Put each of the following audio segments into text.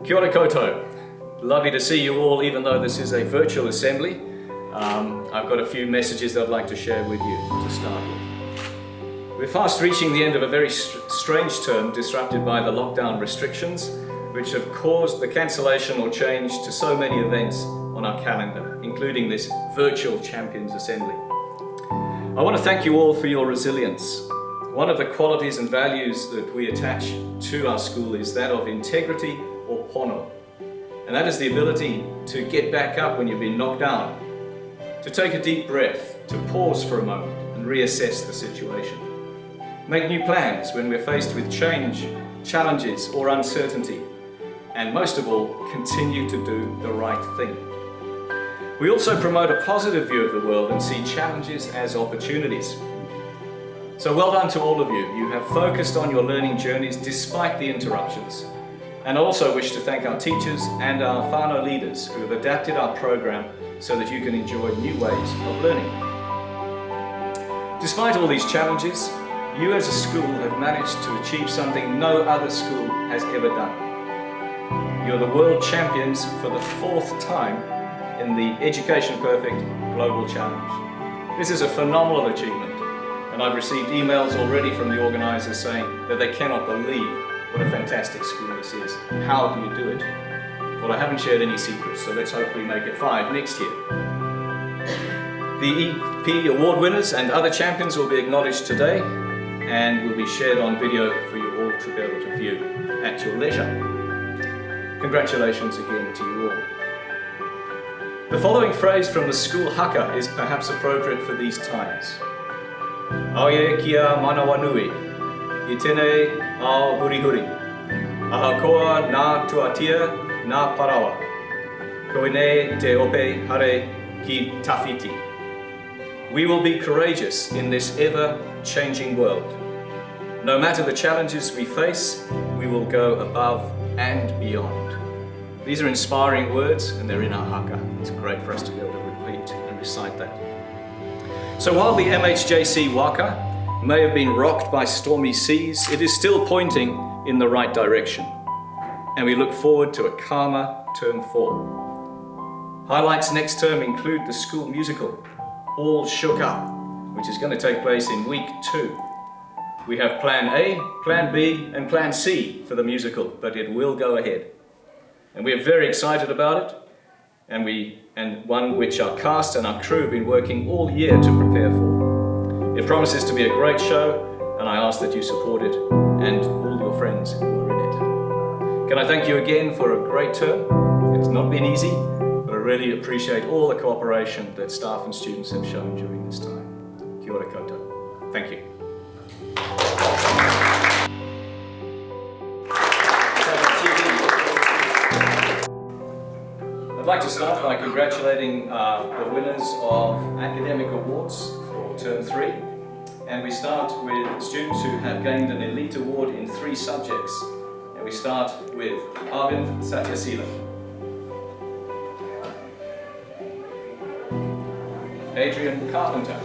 Kia ora koutou. Lovely to see you all, even though this is a virtual assembly. I've got a few messages that I'd like to share with you to start with. We're fast reaching the end of a very strange term disrupted by the lockdown restrictions, which have caused the cancellation or change to so many events on our calendar, including this virtual Champions Assembly. I want to thank you all for your resilience. One of the qualities and values that we attach to our school is that of integrity or pono. And that is the ability to get back up when you've been knocked down, to take a deep breath, to pause for a moment and reassess the situation. Make new plans when we're faced with change, challenges or uncertainty. And most of all, continue to do the right thing. We also promote a positive view of the world and see challenges as opportunities. So well done to all of you. You have focused on your learning journeys despite the interruptions. And I also wish to thank our teachers and our whānau leaders who have adapted our program so that you can enjoy new ways of learning. Despite all these challenges, you as a school have managed to achieve something no other school has ever done. You're the world champions for the 4th time in the Education Perfect Global Challenge. This is a phenomenal achievement, and I've received emails already from the organisers saying that they cannot believe what a fantastic school this is. How do you do it? Well, I haven't shared any secrets, so let's hopefully make it 5 next year. The EP award winners and other champions will be acknowledged today and will be shared on video for you all to be able to view at your leisure. Congratulations again to you all. The following phrase from the school haka is perhaps appropriate for these times. Aoye kia manawa nui, I tēnei ao huri huri. Ahakoa nā tuatia nā parawa. Koine te ope hare ki tawhiti. We will be courageous in this ever-changing world. No matter the challenges we face, we will go above and beyond. These are inspiring words and they're in our haka. It's great for us to be able to repeat and recite that. So while the MHJC waka may have been rocked by stormy seas, it is still pointing in the right direction. And we look forward to a calmer term 4. Highlights next term include the school musical, All Shook Up, which is going to take place in week 2. We have Plan A, Plan B and Plan C for the musical, but it will go ahead. And we are very excited about it, and one which our cast and our crew have been working all year to prepare for. It promises to be a great show, and I ask that you support it and all your friends who are in it. Can I thank you again for a great term? It's not been easy, but I really appreciate all the cooperation that staff and students have shown during this time. Kia ora koutou. Thank you. I'd like to start by congratulating the winners of academic awards for Term 3. And we start with students who have gained an elite award in 3 subjects. And we start with Arvind Satyasila, Adrian Carpenter,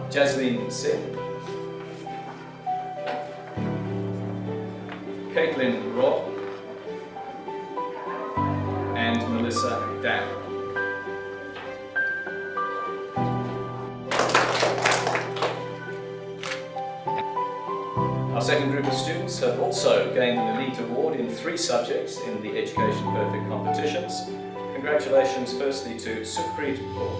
Jasleen Singh, Caitlin Robb, and Melissa Dam. Our second group of students have also gained an elite award in 3 subjects in the Education Perfect competitions. Congratulations firstly to Sukhpreet Kaur.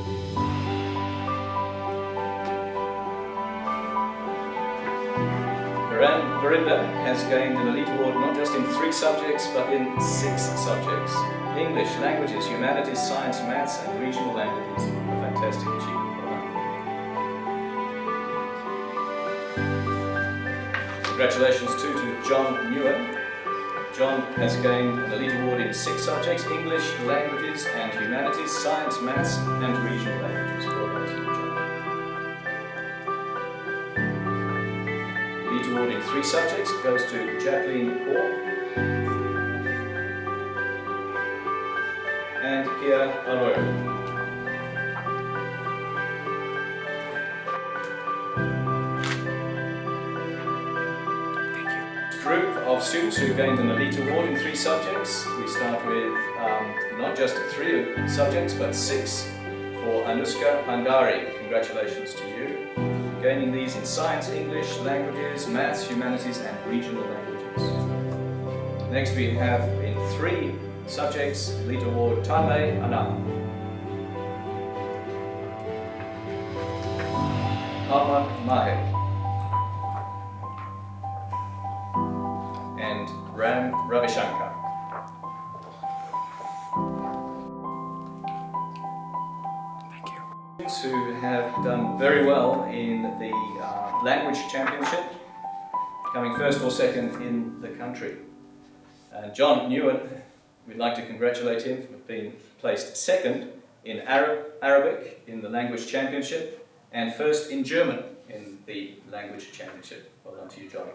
Verinda has gained an elite award not just in 3 subjects but in 6 subjects. English, languages, humanities, science, maths and regional languages. A fantastic achievement. Congratulations too to John Newen. John has gained an elite award in 6 subjects: English, languages and humanities, science, maths and regional languages. Well done to you, John. Elite award in 3 subjects goes to Jacqueline Kaur and Pia Arroyo. group of students who gained an elite award in 3 subjects. We start with not just 3 subjects but 6 for Anushka Pandari. Congratulations to you. Gaining these in science, English, languages, maths, humanities and regional languages. Next we have in 3 subjects elite award Tame Anam. Harman Mahe. And Ram Ravishankar. Thank you. Students who have done very well in the language championship, coming first or second in the country. John Newen, we'd like to congratulate him for being placed second in Arabic in the language championship and first in German in the language championship. Well done to you, Johnny.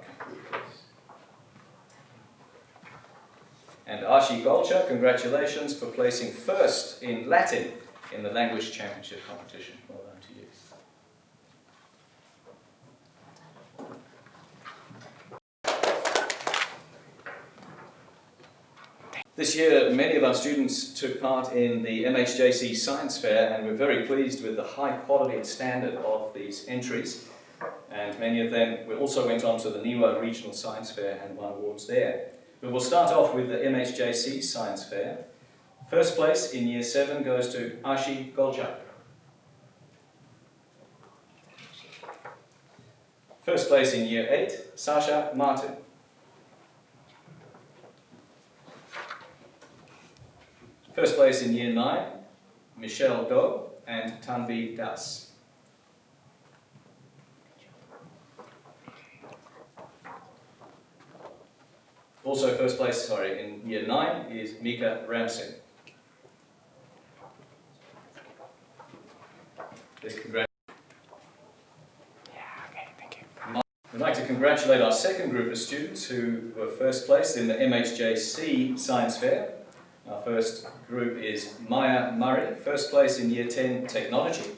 And Archie Golcha, congratulations for placing first in Latin in the language championship competition. Well done to you. This year, many of our students took part in the MHJC Science Fair, and we're very pleased with the high quality and standard of these entries. And many of them also went on to the Niwa Regional Science Fair and won awards there. But we'll start off with the MHJC Science Fair. First place in Year 7 goes to Ashi Golchak. First place in Year 8, Sasha Martin. First place in Year 9, Michelle Do and Tanvi Das. Also first place, in Year 9 is Mika Ramsing. Let's congratulate. Yeah, okay, thank you. We'd like to congratulate our second group of students who were first place in the MHJC Science Fair. Our first group is Maya Murray, first place in Year 10 Technology,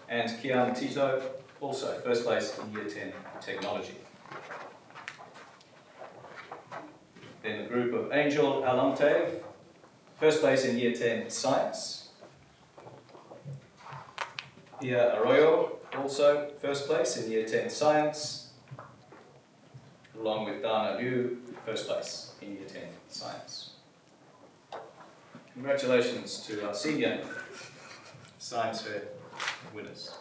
and Kian Tito, also first place in Year 10 Technology. Then the group of Angel Alamtev, first place in Year 10 Science. Pia Arroyo, also first place in Year 10 Science, along with Dana Liu, first place in Year 10 Science. Congratulations to our senior Science Fair winners.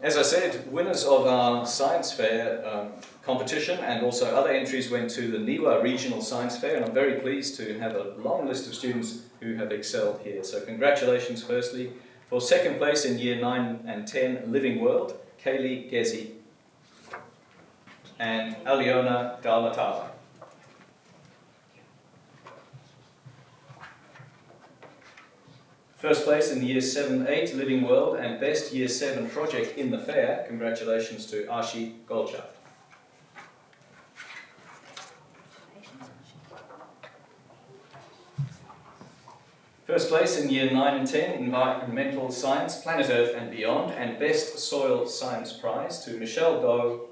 As I said, winners of our Science Fair competition and also other entries went to the Niwa Regional Science Fair, and I'm very pleased to have a long list of students who have excelled here. So congratulations firstly for second place in Year 9 and 10 Living World, Kaylee Gezi and Aliona Dalmatala. First place in the Year 7-8 Living World and Best Year 7 Project in the Fair, congratulations to Ashi Golcha. First place in Year 9 and 10 Environmental Science, Planet Earth and Beyond, and Best Soil Science Prize to Michelle Do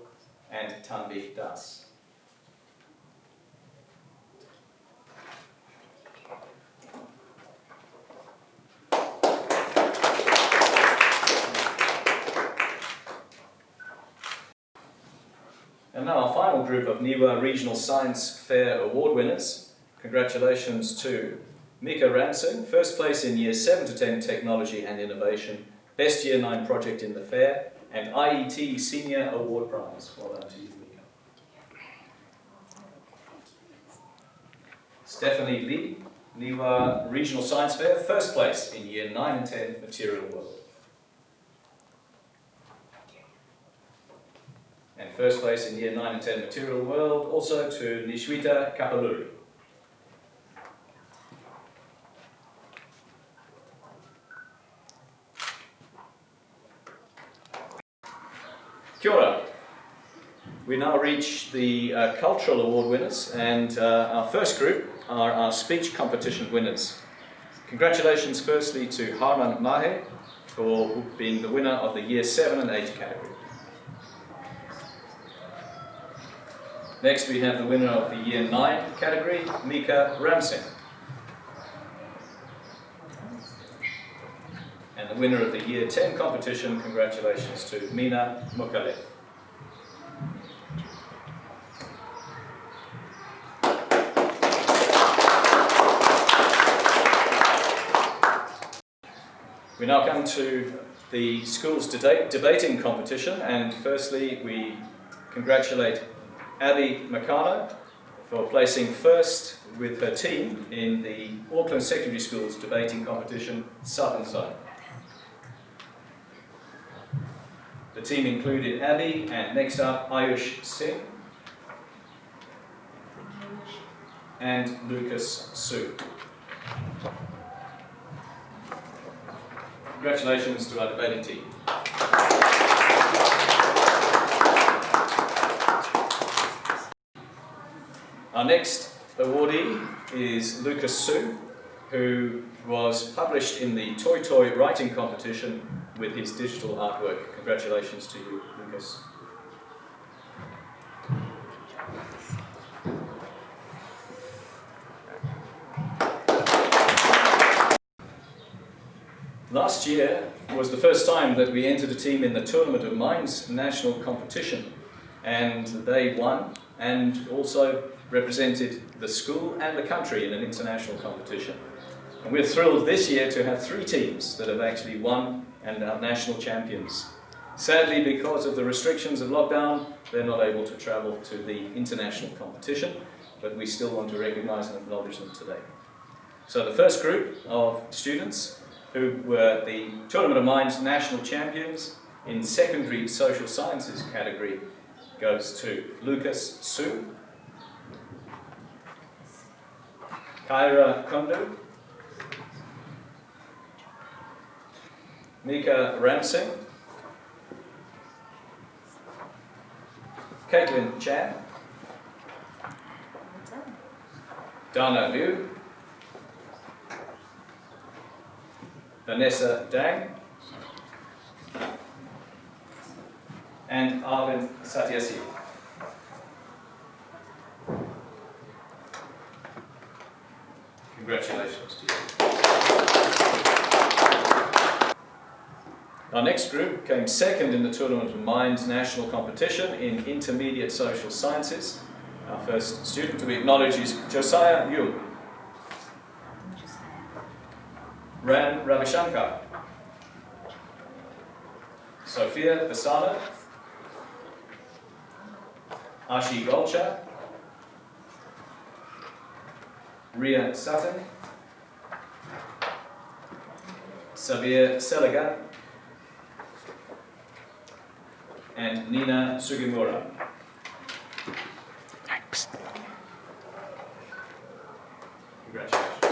and Tanvi Das. And now our final group of Niwa Regional Science Fair Award winners. Congratulations to Mika Ramsing, first place in Year 7 to 10 Technology and Innovation, Best Year 9 Project in the Fair, and IET Senior Award Prize. Well done to you, Mika. Stephanie Lee, Niwa Regional Science Fair, first place in Year 9 and 10 Material World. And first place in Year 9 and 10 Material World, also to Nishwita Kapaluri. Kia ora. We now reach the Cultural Award winners, and our first group are our speech competition winners. Congratulations firstly to Harman Mahe for being the winner of the Year 7 and 8 category. Next we have the winner of the Year 9 category, Mika Ramsing. And the winner of the Year 10 competition, congratulations to Mina Mukalev. We now come to the school's debating competition, and firstly we congratulate Abby Meccano for placing first with her team in the Auckland Secondary School's debating competition, Southern Zone. The team included Abby and next up Ayush Singh and Lucas Su. Congratulations to our debating team. Our next awardee is Lucas Su, who was published in the Toy Toy writing competition with his digital artwork. Congratulations to you, Lucas. Last year was the first time that we entered a team in the Tournament of Minds national competition, and they won and also represented the school and the country in an international competition. And we're thrilled this year to have 3 teams that have actually won and are national champions. Sadly, because of the restrictions of lockdown, they're not able to travel to the international competition, but we still want to recognise and acknowledge them today. So the first group of students who were the Tournament of Minds national champions in secondary social sciences category goes to Lucas Su, Kyra Kundu, Mika Ramsing, Caitlin Chan, Dana Liu, Vanessa Dang, and Arvind Satyasi. Congratulations to you. Our next group came second in the Tournament of Minds national competition in intermediate social sciences. Our first student to be acknowledged is Josiah Yu, Ran Ravishankar, Sophia Basana, Ashi Golcha, Ria Sutton, Sabir Seligan, and Nina Sugimura. Congratulations.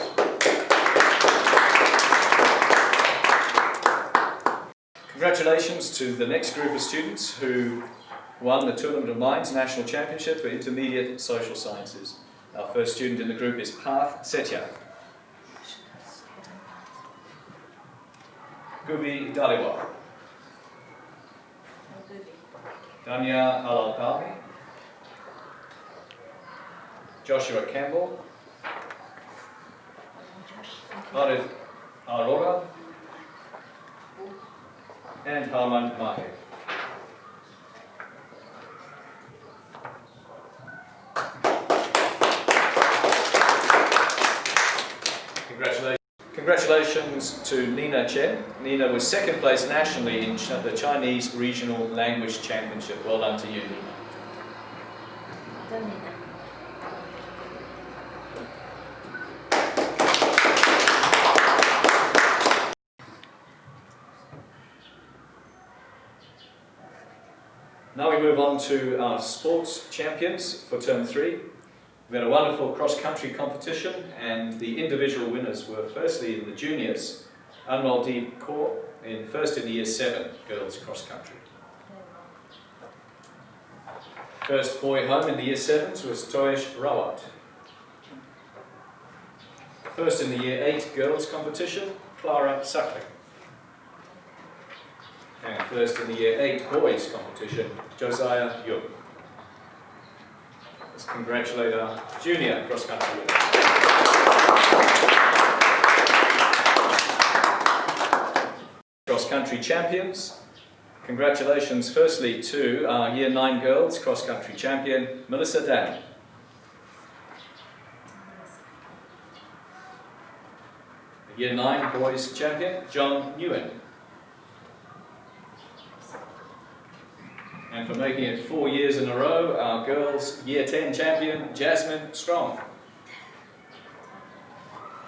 Congratulations to the next group of students who won the Tournament of Minds National Championship for Intermediate Social Sciences. Our first student in the group is Parth Setya, Gubi Daliwa, Danya Alalkami, Joshua Campbell, Arif Aroga, and Harman Mahe. Congratulations to Nina Chen. Nina was second place nationally in the Chinese Regional Language Championship. Well done to you, Nina. Well done, Nina. Now we move on to our sports champions for term 3. We had a wonderful cross-country competition, and the individual winners were firstly in the juniors, Anmaldeep Kaur, first in the Year 7 girls cross-country. First boy home in the Year 7s was Toyesh Rawat. First in the Year 8 girls competition, Clara Suckling. And first in the Year 8 boys competition, Josiah Young. Let's congratulate our junior cross country. Cross country champions. Congratulations firstly to our Year 9 girls cross country champion, Melissa Dan. The Year 9 boys champion, John Nguyen. And for making it 4 years in a row, our girls Year 10 champion, Jasmine Strong.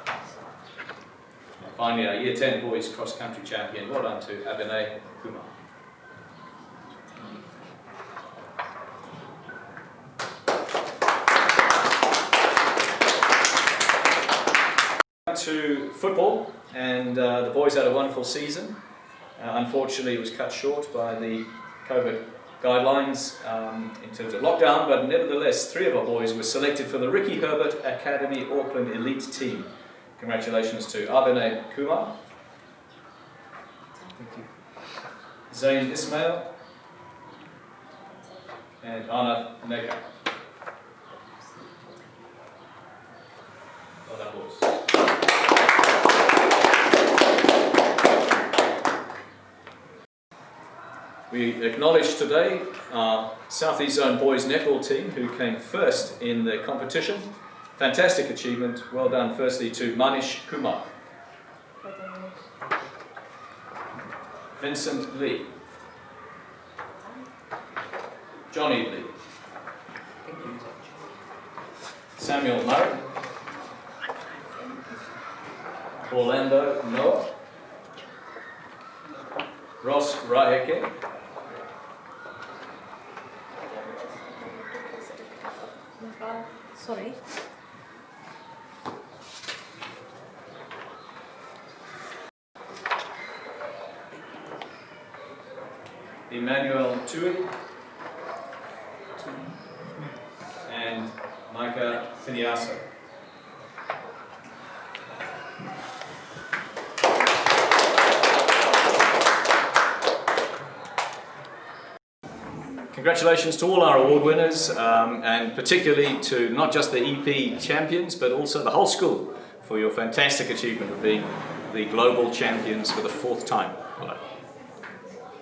And finally, our Year 10 boys cross country champion, well done to Abhinay Kumar. To football, and the boys had a wonderful season. Unfortunately, it was cut short by the COVID guidelines in terms of lockdown, but nevertheless, 3 of our boys were selected for the Ricky Herbert Academy Auckland Elite Team. Congratulations to Abhinay Kumar, Zain Ismail, and Anna Nega. Well done, boys. We acknowledge today our Southeast Zone Boys Netball team who came first in the competition. Fantastic achievement. Well done firstly to Manish Kumar, Vincent Lee, Johnny Lee, Samuel Murray, Orlando Noah, Ross Raheke, Sorry. Emmanuel Tui, and Micah Finiasa. Congratulations to all our award winners, and particularly to not just the EP champions, but also the whole school for your fantastic achievement of being the global champions for the 4th time. Well done.